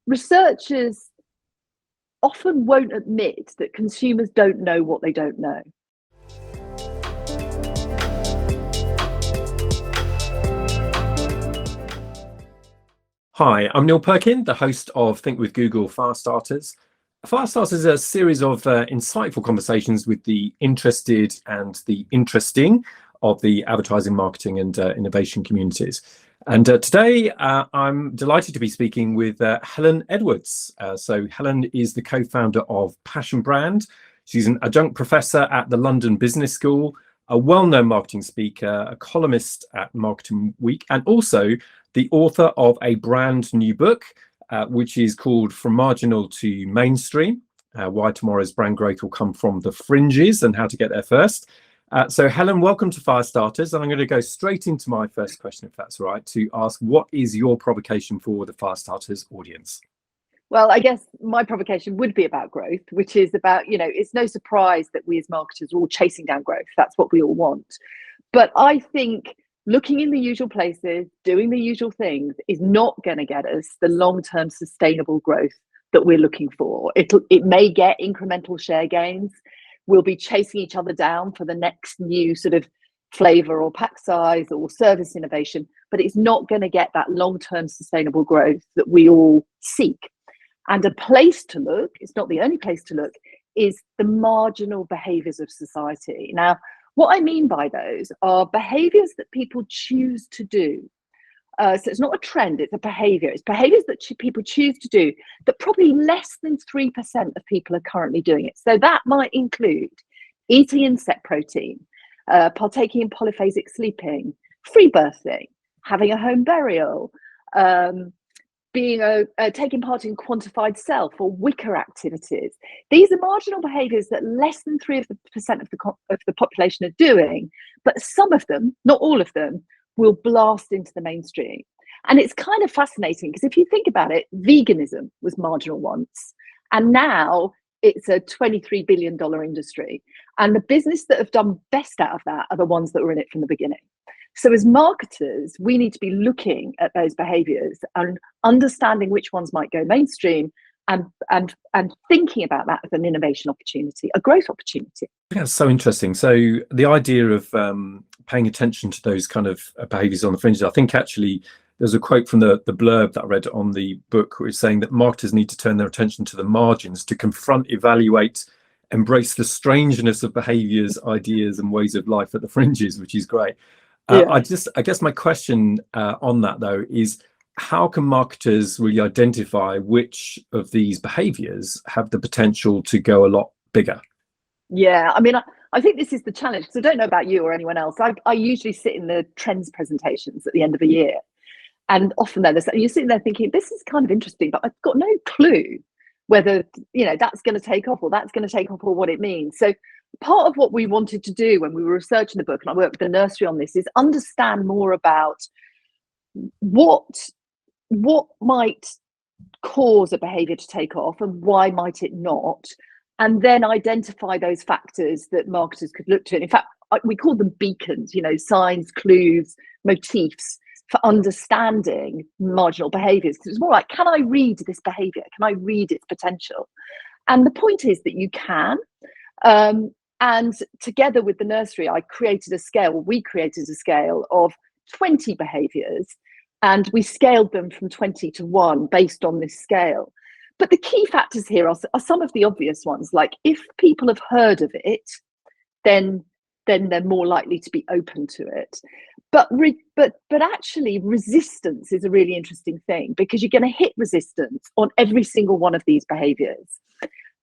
researchers often won't admit that consumers don't know what they don't know. Hi, I'm Neil Perkin, the host of Think with Google Firestarters. Firestarters is a series of insightful conversations with the interested and the interesting of the advertising, marketing and innovation communities. And today I'm delighted to be speaking with Helen Edwards. So Helen is the co-founder of Passionbrand. She's an adjunct professor at the London Business School, a well-known marketing speaker, a columnist at Marketing Week, and also the author of a brand new book, which is called From Marginal to Mainstream, Why Tomorrow's Brand Growth Will Come From the Fringes and How to Get There First. So Helen, welcome to Firestarters. And I'm going to go straight into my first question, if that's right, to ask, what is your provocation for the Firestarters audience? Well, I guess my provocation would be about growth, which is about, it's no surprise that we as marketers are all chasing down growth. That's what we all want. But I think looking in the usual places, doing the usual things is not going to get us the long-term sustainable growth that we're looking for. It may get incremental share gains. We'll be chasing each other down for the next new sort of flavor or pack size or service innovation, but it's not going to get that long-term sustainable growth that we all seek. And a place to look, it's not the only place to look, is the marginal behaviours of society. Now, what I mean by those are behaviours that people choose to do. So it's not a trend, it's a behaviour. It's behaviours that people choose to do that probably less than 3% of people are currently doing it. So that might include eating insect protein, partaking in polyphasic sleeping, free birthing, having a home burial, taking part in quantified self or wicker activities. These are marginal behaviours that less than 3% of the population are doing, but some of them, not all of them, will blast into the mainstream. And it's kind of fascinating because if you think about it, veganism was marginal once, and now it's a $23 billion industry. And the business that have done best out of that are the ones that were in it from the beginning. So as marketers, we need to be looking at those behaviours and understanding which ones might go mainstream and thinking about that as an innovation opportunity, a growth opportunity. Yeah, so interesting. So the idea of paying attention to those kind of behaviours on the fringes, I think actually there's a quote from the blurb that I read on the book, which is saying that marketers need to turn their attention to the margins to confront, evaluate, embrace the strangeness of behaviours, ideas and ways of life at the fringes, which is great. Yeah. I guess my question on that though is, how can marketers really identify which of these behaviours have the potential to go a lot bigger? Yeah, I mean, I think this is the challenge, because I don't know about you or anyone else. I usually sit in the trends presentations at the end of a year, and often you're sitting there thinking, this is kind of interesting, but I've got no clue whether that's going to take off or that's going to take off or what it means. So part of what we wanted to do when we were researching the book, and I worked with the nursery on this, is understand more about what might cause a behaviour to take off and why might it not, and then identify those factors that marketers could look to. And in fact, we call them beacons, signs, clues, motifs for understanding marginal behaviours. Because it's more like, can I read this behaviour? Can I read its potential? And the point is that you can. And together with the nursery, we created a scale of 20 behaviours, and we scaled them from 20 to 1 based on this scale. But the key factors here are some of the obvious ones, like if people have heard of it, then they're more likely to be open to it. But actually, resistance is a really interesting thing, because you're going to hit resistance on every single one of these behaviours.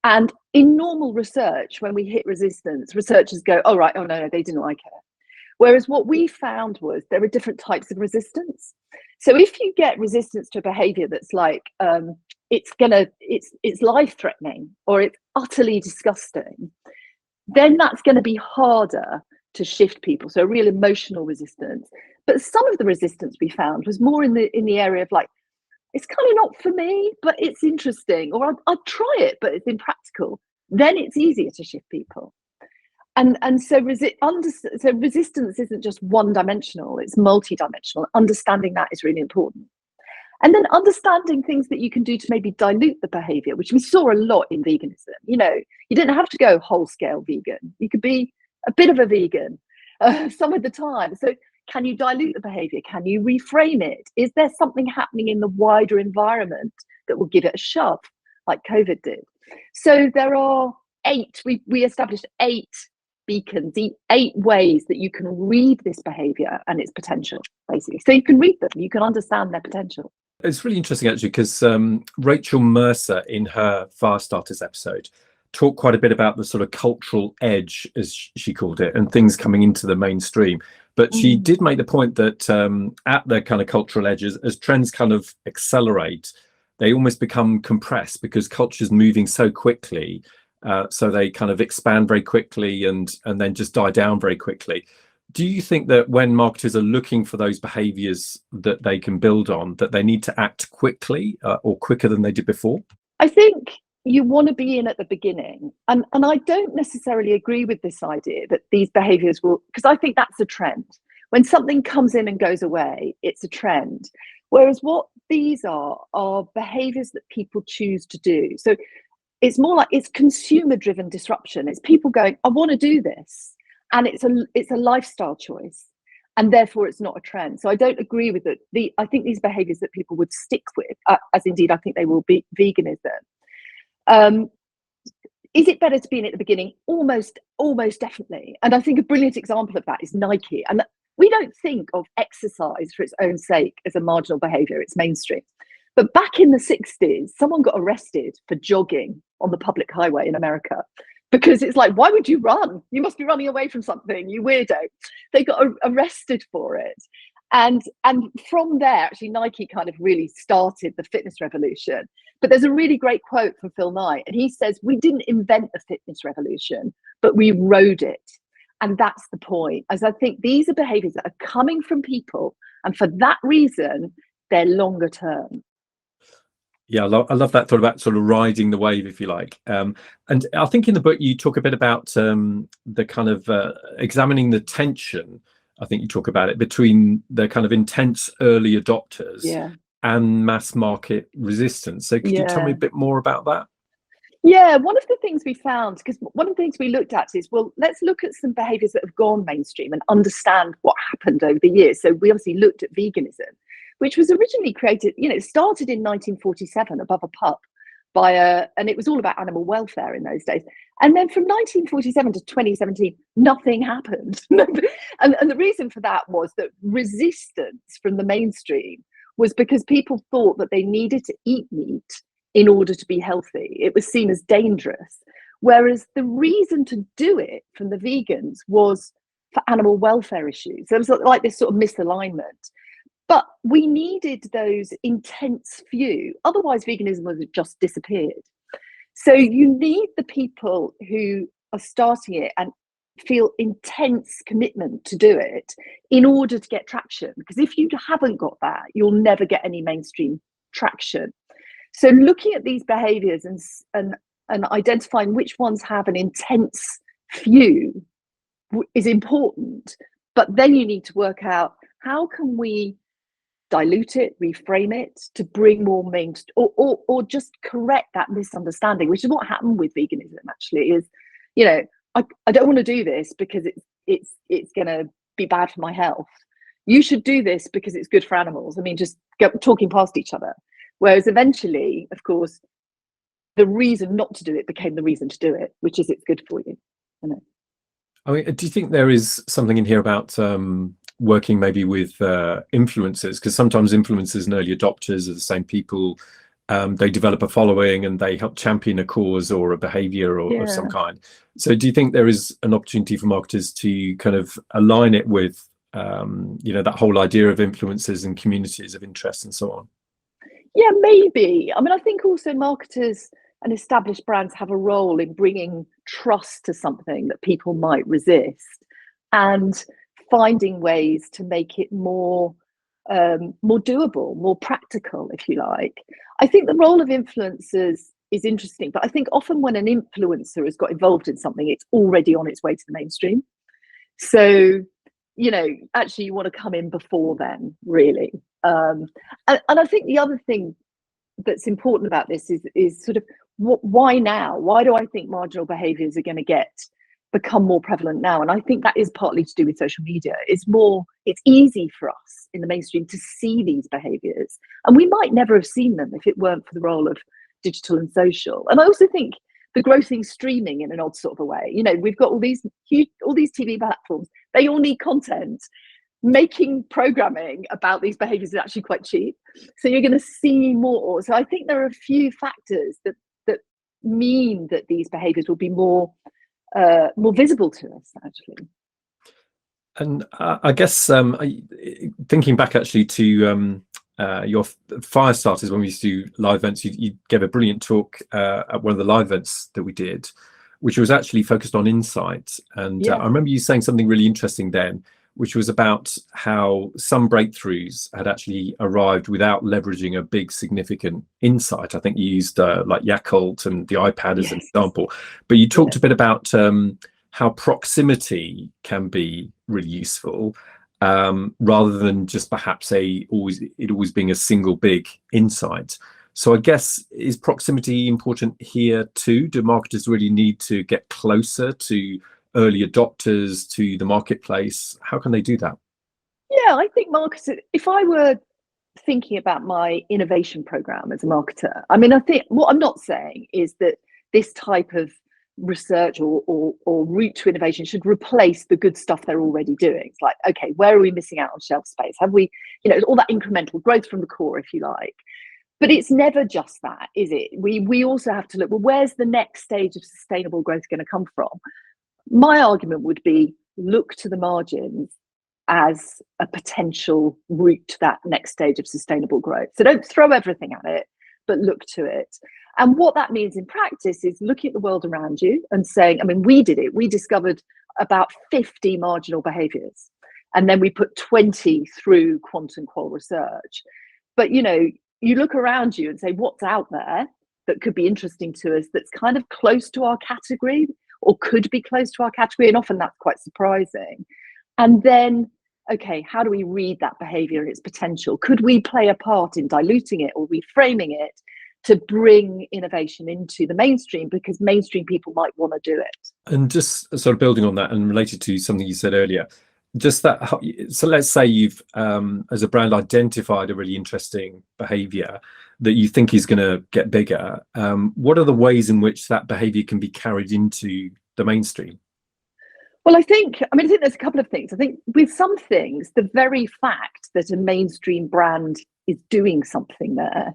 And in normal research, when we hit resistance, researchers go, oh, right, oh, no, they didn't like it. Whereas what we found was there are different types of resistance. So if you get resistance to a behaviour that's like, it's life-threatening or it's utterly disgusting, then that's going to be harder to shift people. So real emotional resistance. But some of the resistance we found was more in the area of like, it's kind of not for me, but it's interesting, or I'd try it, but it's impractical. Then it's easier to shift people. And so resistance isn't just one dimensional, it's multi-dimensional. Understanding that is really important. And then understanding things that you can do to maybe dilute the behavior, which we saw a lot in veganism. You know, you didn't have to go whole scale vegan. You could be a bit of a vegan some of the time. So can you dilute the behavior? Can you reframe it? Is there something happening in the wider environment that will give it a shove, like COVID did? So there are we established 8 beacons, 8 ways that you can read this behavior and its potential, basically. So you can read them, you can understand their potential. It's really interesting, actually, because Rachel Mercer, in her Firestarters episode, talked quite a bit about the sort of cultural edge, as she called it, and things coming into the mainstream. But she did make the point that at the kind of cultural edges, as trends kind of accelerate, they almost become compressed because culture's moving so quickly. So they kind of expand very quickly and then just die down very quickly. Do you think that when marketers are looking for those behaviors that they can build on, that they need to act quickly or quicker than they did before? I think you want to be in at the beginning. And I don't necessarily agree with this idea that these behaviors will, because I think that's a trend. When something comes in and goes away, it's a trend. Whereas what these are behaviors that people choose to do. So it's more like it's consumer driven disruption. It's people going, I want to do this. And it's a lifestyle choice. And therefore it's not a trend. So I don't agree with it. I think these behaviors that people would stick with, as indeed I think they will be veganism. Is it better to be in at the beginning? Almost definitely. And I think a brilliant example of that is Nike. And we don't think of exercise for its own sake as a marginal behavior. It's mainstream. But back in the 60s, someone got arrested for jogging on the public highway in America. Because it's like, why would you run? You must be running away from something, you weirdo. They got arrested for it. And from there, actually, Nike kind of really started the fitness revolution. But there's a really great quote from Phil Knight. And he says, we didn't invent the fitness revolution, but we rode it. And that's the point. As I think these are behaviors that are coming from people. And for that reason, they're longer term. Yeah, I love that thought about sort of riding the wave, if you like. And I think in the book you talk a bit about the kind of examining the tension, I think you talk about it, between the kind of intense early adopters and mass market resistance. So could you tell me a bit more about that? Yeah, one of the things we found, because one of the things we looked at is, well, let's look at some behaviours that have gone mainstream and understand what happened over the years. So we obviously looked at veganism, which was originally created, it started in 1947 above a pub and it was all about animal welfare in those days. And then from 1947 to 2017, nothing happened. and the reason for that was that resistance from the mainstream was because people thought that they needed to eat meat in order to be healthy. It was seen as dangerous. Whereas the reason to do it from the vegans was for animal welfare issues. There was like this sort of misalignment. But we needed those intense few, otherwise veganism would have just disappeared. So you need the people who are starting it and feel intense commitment to do it in order to get traction. Because if you haven't got that, you'll never get any mainstream traction. So looking at these behaviours and identifying which ones have an intense few is important. But then you need to work out, how can we dilute it, reframe it to bring more or just correct that misunderstanding, which is what happened with veganism actually, is, I don't want to do this because it's going to be bad for my health. You should do this because it's good for animals. I mean, just talking past each other. Whereas eventually, of course, the reason not to do it became the reason to do it, which is it's good for you. I mean, do you think there is something in here about working maybe with influencers? Because sometimes influencers and early adopters are the same people. They develop a following and they help champion a cause or a behavior of some kind. So do you think there is an opportunity for marketers to kind of align it with, that whole idea of influencers and communities of interest and so on? Yeah, maybe. I mean, I think also marketers and established brands have a role in bringing trust to something that people might resist and finding ways to make it more doable, more practical, if you like. I think the role of influencers is interesting, but I think often when an influencer has got involved in something, it's already on its way to the mainstream. So, actually you want to come in before then, really. And I think the other thing that's important about this is sort of why now? Why do I think marginal behaviours are going to become more prevalent now? And I think that is partly to do with social media. It's easy for us in the mainstream to see these behaviours, and we might never have seen them if it weren't for the role of digital and social. And I also think the growth in streaming in an odd sort of a way. You know, we've got all these TV platforms. They all need content. Making programming about these behaviours is actually quite cheap, so you're going to see more. So I think there are a few factors that mean that these behaviours will be more visible to us, actually. And I guess thinking back actually to your Firestarters, when we used to do live events, you gave a brilliant talk at one of the live events that we did, which was actually focused on insight. And I remember you saying something really interesting then, which was about how some breakthroughs had actually arrived without leveraging a big significant insight. I think you used like Yakult and the iPad as an example, but you talked a bit about how proximity can be really useful, rather than just perhaps always being a single big insight. So I guess, is proximity important here too? Do marketers really need to get closer to early adopters, to the marketplace? How can they do that? Yeah, I think marketers, if I were thinking about my innovation program as a marketer, I mean, I think what I'm not saying is that this type of research or route to innovation should replace the good stuff they're already doing. It's like, okay, where are we missing out on shelf space? Have we, all that incremental growth from the core, if you like. But it's never just that, is it? We also have to look, well, where's the next stage of sustainable growth going to come from? My argument would be, look to the margins as a potential route to that next stage of sustainable growth. So don't throw everything at it, but look to it. And what that means in practice is looking at the world around you and saying, I mean, we did it. We discovered about 50 marginal behaviours, and then we put 20 through quant and qual research. But, you look around you and say, what's out there that could be interesting to us, that's kind of close to our category or could be close to our category? And often that's quite surprising. And then, okay, how do we read that behaviour and its potential? Could we play a part in diluting it or reframing it to bring innovation into the mainstream, because mainstream people might want to do it? And just sort of building on that and related to something you said earlier, just that, so let's say you've as a brand identified a really interesting behavior that you think is going to get bigger. What are the ways in which that behavior can be carried into the mainstream? Well, I think there's a couple of things. I think with some things, the very fact that a mainstream brand is doing something there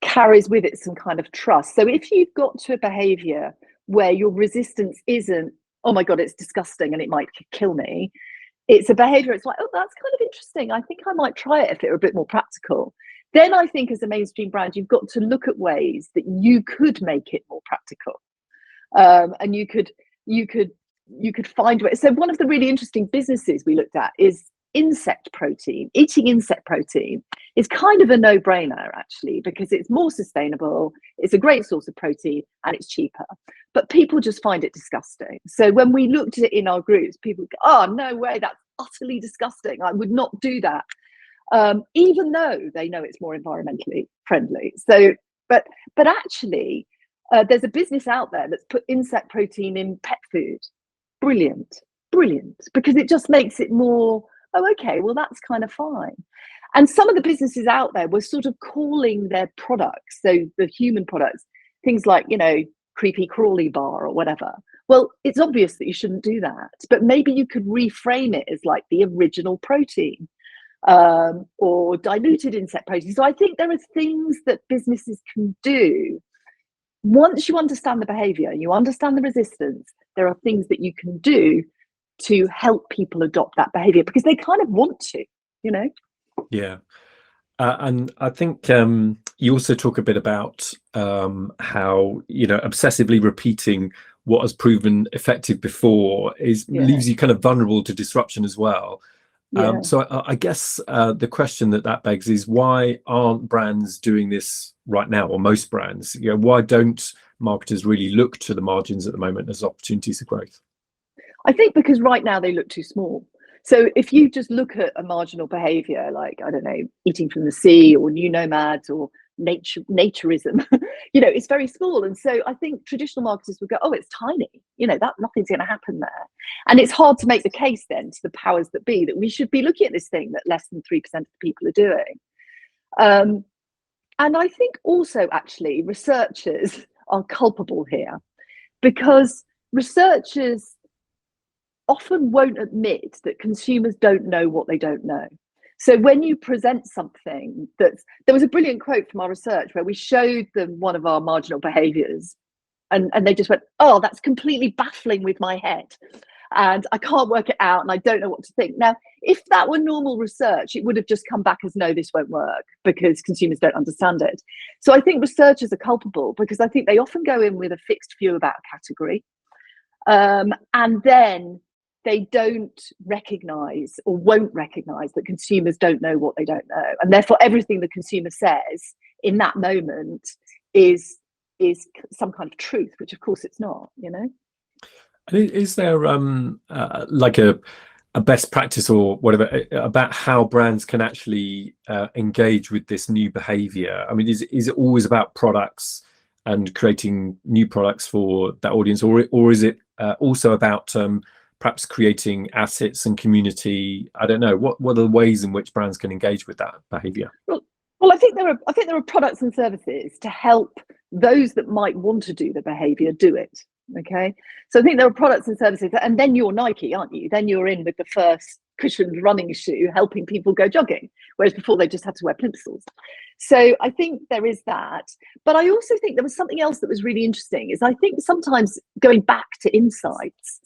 carries with it some kind of trust. So if you've got to a behavior where your resistance isn't, oh my God, it's disgusting and it might kill me, it's a behavior, it's like, oh, that's kind of interesting, I think I might try it if it were a bit more practical. Then I think as a mainstream brand, you've got to look at ways that you could make it more practical. And you could find ways. So one of the really interesting businesses we looked at is insect protein. Eating insect protein is kind of a no-brainer, actually, because it's more sustainable, it's a great source of protein, and it's cheaper. But people just find it disgusting. So when we looked at it in our groups, people go, oh, no way, that's utterly disgusting, I would not do that. Even though they know it's more environmentally friendly. So, but actually, there's a business out there that's put insect protein in pet food. Brilliant, because it just makes it more, oh, okay, well, that's kind of fine. And some of the businesses out there were sort of calling their products, so the human products, things like, creepy crawly bar or whatever. Well, it's obvious that you shouldn't do that, but maybe you could reframe it as like the original protein, or diluted insect protein. So I think there are things that businesses can do. Once you understand the behavior, you understand the resistance, there are things that you can do to help people adopt that behavior because they kind of want to, Yeah. And I think you also talk a bit about how, obsessively repeating what has proven effective before leaves you kind of vulnerable to disruption as well. So I guess the question that begs is, why aren't brands doing this right now, or most brands? Why don't marketers really look to the margins at the moment as opportunities of growth? I think because right now they look too small. So if you just look at a marginal behavior, like, I don't know, eating from the sea or new nomads or naturism, it's very small. And so I think traditional marketers would go, oh, it's tiny, that nothing's going to happen there. And it's hard to make the case then to the powers that be that we should be looking at this thing that less than 3% of people are doing. And I think also, actually, researchers are culpable here, because researchers often won't admit that consumers don't know what they don't know. So when you present something there was a brilliant quote from our research where we showed them one of our marginal behaviours, and they just went, oh, that's completely baffling with my head, and I can't work it out, and I don't know what to think. Now, if that were normal research, it would have just come back as, no, this won't work because consumers don't understand it. So I think researchers are culpable, because I think they often go in with a fixed view about a category, and then they don't recognise or won't recognise that consumers don't know what they don't know. And therefore, everything the consumer says in that moment is some kind of truth, which of course it's not, Is there like a best practice or whatever about how brands can actually engage with this new behavior? I mean, is it always about products and creating new products for that audience, or is it also about perhaps creating assets and community? I don't know. What are the ways in which brands can engage with that behavior? Well, I think there are products and services to help those that might want to do the behavior do it. Okay, so I think there are products and services, and then you're Nike, aren't you? Then you're in with the first cushioned running shoe, helping people go jogging, whereas before they just had to wear plimsolls. So I think there is that, but I also think there was something else that was really interesting. Is I think sometimes, going back to insights,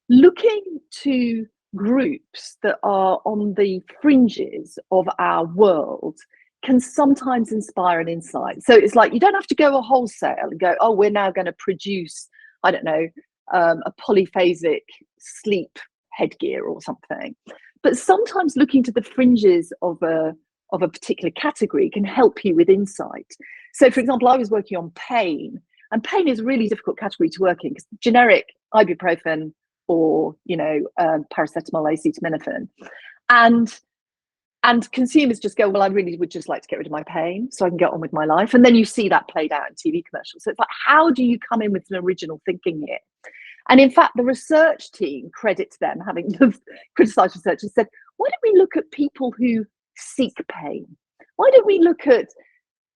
looking to groups that are on the fringes of our world can sometimes inspire an insight. So it's like, you don't have to go a wholesale and go, oh, we're now going to produce, I don't know, a polyphasic sleep headgear or something. But sometimes looking to the fringes of a particular category can help you with insight. So, for example, I was working on pain, and pain is a really difficult category to work in, because generic ibuprofen or paracetamol, acetaminophen, and consumers just go, well, I really would just like to get rid of my pain so I can get on with my life. And then you see that played out in TV commercials. So it's like, how do you come in with some original thinking here? And in fact, the research team, credit to them, having criticised researchers, said, why don't we look at people who seek pain? Why don't we look at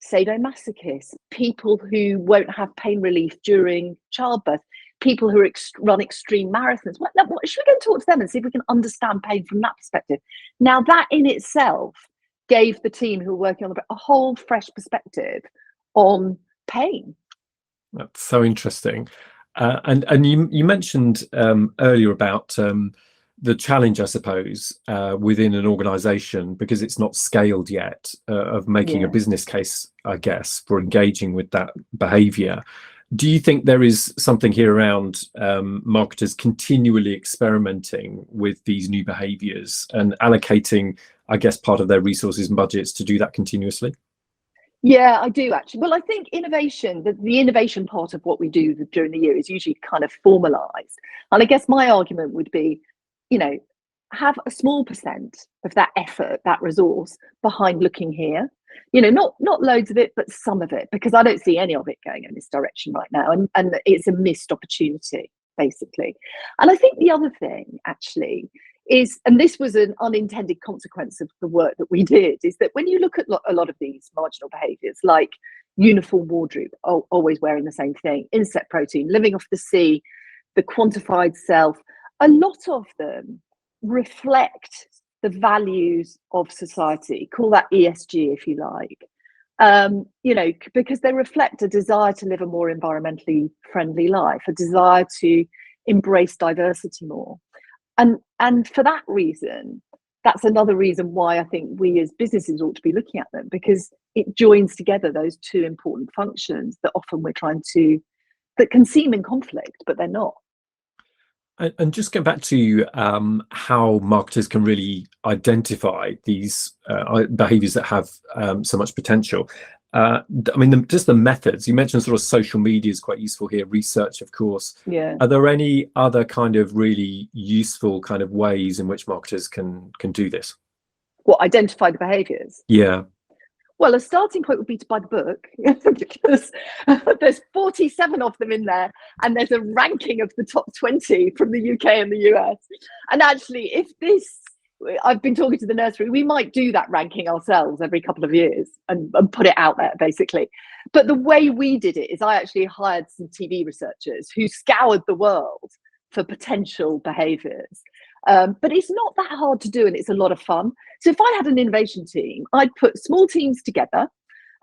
sadomasochists, people who won't have pain relief during childbirth, people who run extreme marathons? Should we go and talk to them and see if we can understand pain from that perspective? Now, that in itself gave the team who were working on a whole fresh perspective on pain. That's so interesting. And you mentioned earlier about the challenge, I suppose, within an organization, because it's not scaled yet, of making a business case, I guess, for engaging with that behavior. Do you think there is something here around marketers continually experimenting with these new behaviors and allocating, I guess, part of their resources and budgets to do that continuously? Yeah, I do actually. Well, I think innovation, the innovation part of what we do during the year is usually kind of formalized. And I guess my argument would be, have a small percent of that effort, that resource behind looking here. Not loads of it, but some of it, because I don't see any of it going in this direction right now. And it's a missed opportunity, basically. And I think the other thing actually is, and this was an unintended consequence of the work that we did, is that when you look at a lot of these marginal behaviours, like uniform wardrobe, always wearing the same thing, insect protein, living off the sea, the quantified self, a lot of them reflect the values of society. Call that ESG if you like, because they reflect a desire to live a more environmentally friendly life, a desire to embrace diversity more. And for that reason, that's another reason why I think we as businesses ought to be looking at them, because it joins together those two important functions that often that can seem in conflict, but they're not. And just get back to how marketers can really identify these behaviors that have so much potential. I mean, just the methods you mentioned, sort of social media is quite useful here, research, of course. Yeah. Are there any other kind of really useful kind of ways in which marketers can do this? What, identify the behaviours? Yeah. Well, a starting point would be to buy the book, because there's 47 of them in there, and there's a ranking of the top 20 from the UK and the US. And actually, I've been talking to the nursery, we might do that ranking ourselves every couple of years and put it out there, basically. But the way we did it is I actually hired some TV researchers who scoured the world for potential behaviours. But it's not that hard to do, and it's a lot of fun. So if I had an innovation team, I'd put small teams together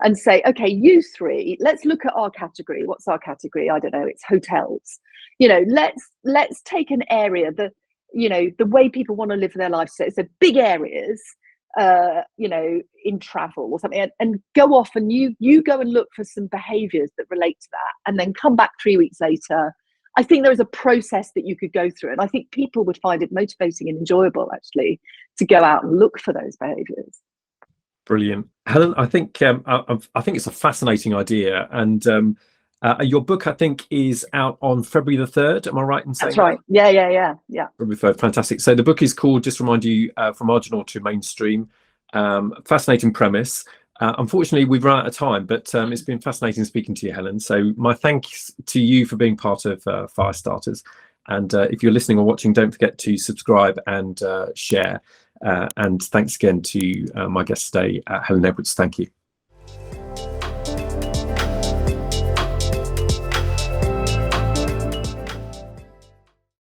and say, okay, you three, let's look at our category. What's our category? I don't know, it's hotels. Let's take an area that, the way people want to live their life. So big areas, in travel or something, and go off and you go and look for some behaviours that relate to that, and then come back 3 weeks later. I think there is a process that you could go through, and I think people would find it motivating and enjoyable, actually, to go out and look for those behaviours. Brilliant, Helen. I think it's a fascinating idea, and your book, I think, is out on February the 3rd. Am I right in saying that's right? that? Yeah. February 3rd, fantastic. So the book is called, just to remind you, From Marginal to Mainstream. Fascinating premise. Unfortunately, we've run out of time, but it's been fascinating speaking to you, Helen. So my thanks to you for being part of Firestarters. And if you're listening or watching, don't forget to subscribe and share. And thanks again to my guest today, Helen Edwards. Thank you.